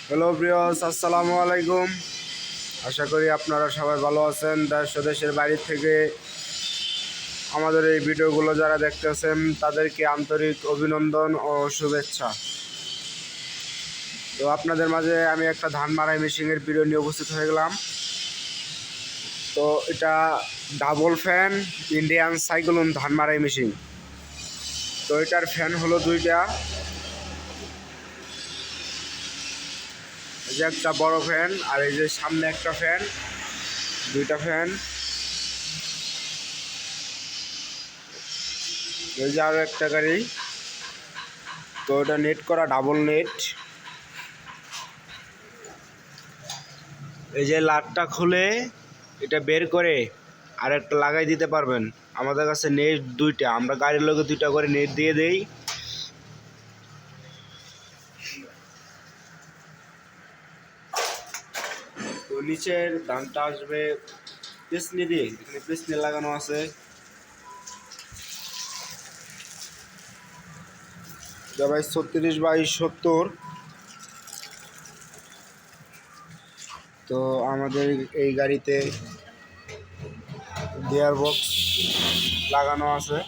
Hello viewers, আসসালামু আলাইকুম। আশা করি আপনারা সবাই ভালো আছেন। দেশ ও দেশের বাইরে থেকে আমাদের এই ভিডিওগুলো যারা দেখতেছেন তাদেরকে আন্তরিক অভিনন্দন ও শুভেচ্ছা। তো আপনাদের মাঝে আমি একটা ধান মারাই মেশিনের ভিডিও নিয়ে উপস্থিত হয়ে গেলাম। তো এটা ডাবল ফ্যান ইন্ডিয়ান সাইক্লোন ধান মারাই মেশিন। তো এটার ফ্যান হলো দুইটা, এই যে একটা বড় ফ্যান আর এই যে সামনে একটা ফ্যান, দুইটা ফ্যান। এই যে আরও একটা গাড়ি। তো এটা নেট করা, ডাবল নেট। এই যে লাটটা খুলে এটা বের করে আর একটা লাগাই দিতে পারবেন। আমাদের কাছে নেট দুইটা, আমরা গাড়ির লোকে দুইটা করে নেট দিয়ে দেই। তো নিচের ধানটা আসবে পেছনি দিয়ে, এখানে পেছনি লাগানো আছে। ভাই 36/70। তো আমাদের এই গাড়িতে গিয়ার বক্স লাগানো আছে।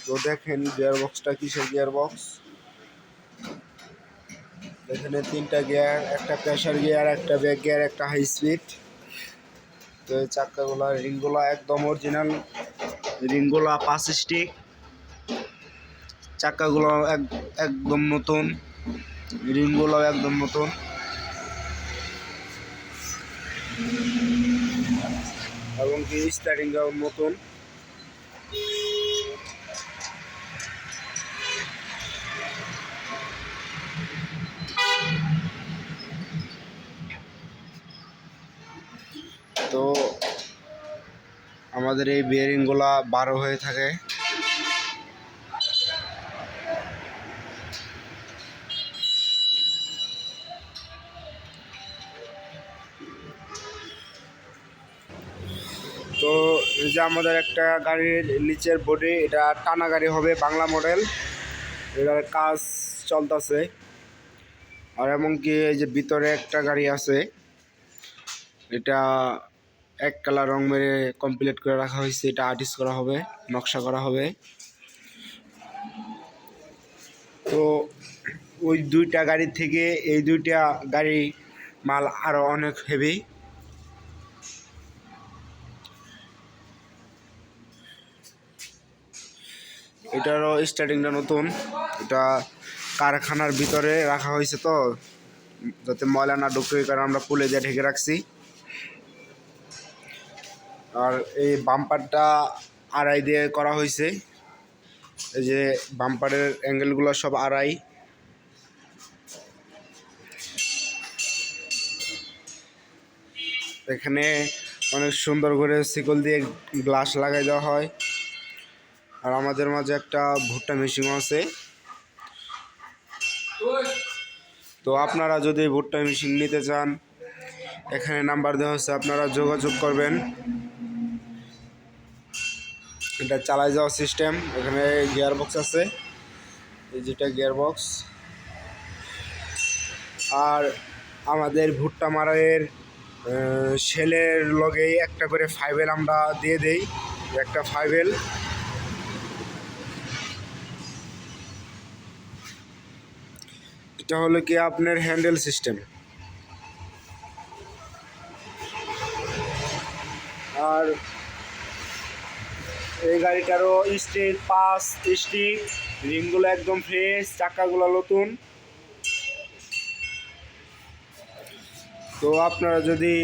তো দেখেন গিয়ার বক্সটা কিসের গিয়ার বক্স। এখানে তিনটা গিয়ার, একটা প্রেসার গিয়ার, একটা ব্যাক গিয়ার, একটা হাই স্পিড। তো এই চাক্কাগুলো রিংগুলো একদম অরিজিনাল রিংগুলো 5 স্টিক। চাক্কাগুলো একদম নতুন, রিংগুলো একদম নতুন। এবং কি স্টারিংটাও নতুন। তো আমাদের এই বিয়ারিংগুলা 12 হয়ে থাকে। তো এই যে আমাদের একটা গাড়ির নিচের বডি, এটা টানা গাড়ি হবে, বাংলা মডেল। এটার কাজ চলতেছে। আর এমনকি এই যে ভিতরে একটা গাড়ি আছে, এটা এক কালার রং মেরে কমপ্লিট করে রাখা হয়েছে। এটা আর্টিস্ট করা হবে, নকশা করা হবে। তো ওই দুইটা গাড়ি থেকে এই দুইটা গাড়ি মাল আরও অনেক হেভি। এটারও স্টার্টিংটা নতুন। এটা কারখানার ভিতরে রাখা হয়েছে, তো যাতে ময়লা না ঢুকে, কারণ আমরা পুলে দিয়ে ঢেকে রাখছি। আর এই বাম্পারটা আড়াই দিয়ে করা হয়েছে। এই যে বাম্পারের অ্যাঙ্গেলগুলো সব আড়াই। এখানে অনেক সুন্দর করে শিকল দিয়ে গ্লাস লাগাই দেওয়া হয়। আর আমাদের মাঝে একটা ভুট্টা মেশিনও আছে। তো আপনারা যদি ভুট্টা মেশিন নিতে চান, এখানে নাম্বার দেওয়া হচ্ছে, আপনারা যোগাযোগ করবেন। এটা চালাই যাওয়ার সিস্টেম। এখানে গিয়ার বক্স আছে, এই যেটা গিয়ার বক্স। আর আমাদের ভুট্টা মারাইয়ের সেলের লগেই একটা করে 5L আমরা দিয়ে দেই, একটা 5L। এটা হলো কি আপনার হ্যান্ডেল সিস্টেম। আর এই গাড়িটারও স্টিল 5 স্টিক, রিংগুলো একদম ফ্রেশ, চাকাগুলো নতুন। তো আপনারা যদি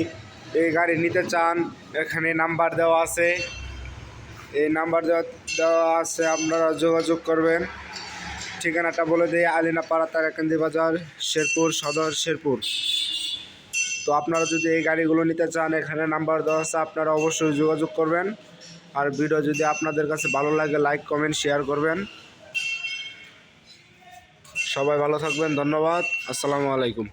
এই গাড়ি নিতে চান, এখানে নাম্বার দেওয়া আছে, এই নাম্বার দেওয়া আছে, আপনারা যোগাযোগ করবেন। ঠিকানাটা বলে দিই, আলিনাপাড়া তারাকান্দি বাজার, শেরপুর সদর, শেরপুর। তো আপনারা যদি এই গাড়িগুলো নিতে চান, এখানে নাম্বার দেওয়া আছে, আপনারা অবশ্যই যোগাযোগ করবেন। আর ভিডিও যদি আপনাদের কাছে ভালো লাগে, লাইক কমেন্ট শেয়ার করবেন। সবাই ভালো থাকবেন, ধন্যবাদ, আসসালামু আলাইকুম।